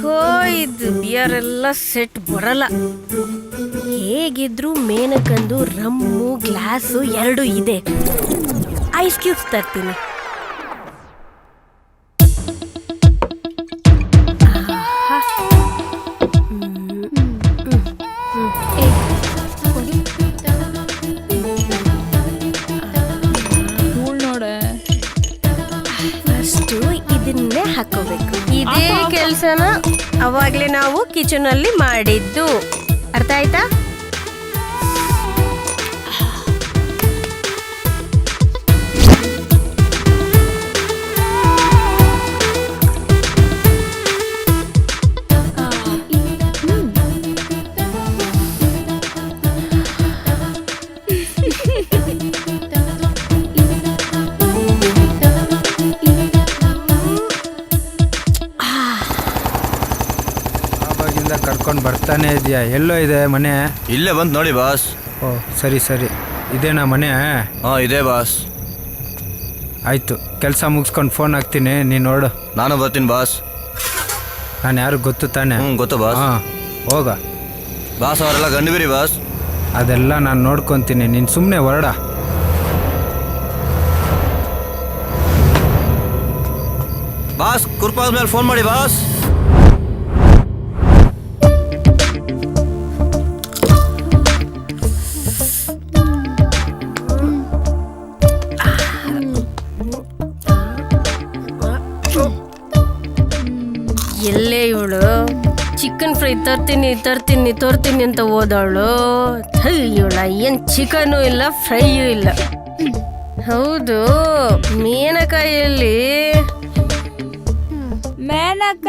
ಯಾಕೋ ಇದು ಬಿಯರ್ ಎಲ್ಲ ಸೆಟ್ ಬರಲ್ಲ. ಹೇಗಿದ್ರು ಮೇನಕಂದು ರಮ್ಮು ಗ್ಲಾಸು 2 ಇದೆ. ಐಸ್ ಕ್ಯೂಬ್ಸ್ ತರ್ತೀನಿ. ಫಸ್ಟು ಇದನ್ನೇ ಹಾಕೋಬೇಕು. ಇದೇ ಕೆಲ್ಸನ ಅವಾಗ್ಲೇ ನಾವು ಕಿಚನ್ ಅಲ್ಲಿ ಮಾಡಿದ್ದು. ಅರ್ಥ ಆಯ್ತಾ? ಕರ್ಕೊಂಡು ಬರ್ತಾನೆ ಇದೆಯಾ? ಎಲ್ಲೋ ಇದೆ ಮನೆ? ಇಲ್ಲೇ ಬಂದು ನೋಡಿ ಬಾಸ್. ಓ ಸರಿ ಸರಿ, ಇದೇನಾ ಮನೆ? ಹಾಂ ಇದೆ ಬಾಸ್. ಆಯಿತು, ಕೆಲಸ ಮುಗಿಸ್ಕೊಂಡು ಫೋನ್ ಹಾಕ್ತೀನಿ, ನೀನು ನೋಡು. ನಾನು ಬರ್ತೀನಿ ಬಾಸ್. ನಾನು ಯಾರು ಗೊತ್ತು ತಾನೆ? ಗೊತ್ತು ಬಾಸ್. ಹಾಂ ಹೋಗ ಬಾಸ್. ಅವರೆಲ್ಲ ಗಂಡುಬಿರಿ ಬಾಸ್. ಅದೆಲ್ಲ ನಾನು ನೋಡ್ಕೊತೀನಿ, ನೀನು ಸುಮ್ಮನೆ ಹೊರಡ. ಬಾಸ್ ಕುರ್ಪಾದ ಮೇಲೆ ಫೋನ್ ಮಾಡಿ ಬಾಸ್. ಎಲ್ಲೇ ಇವಳು ಚಿಕನ್ ಫ್ರೈ ತರ್ತೀನಿ ಅಂತ ಹೋದವಳು. ಇವಳ ಏನ್ ಚಿಕನು ಇಲ್ಲ, ಫ್ರೈಯೂ ಇಲ್ಲ. ಹೌದು, ಮೇನಕಾಯಲ್ಲಿ ಮೇನಕ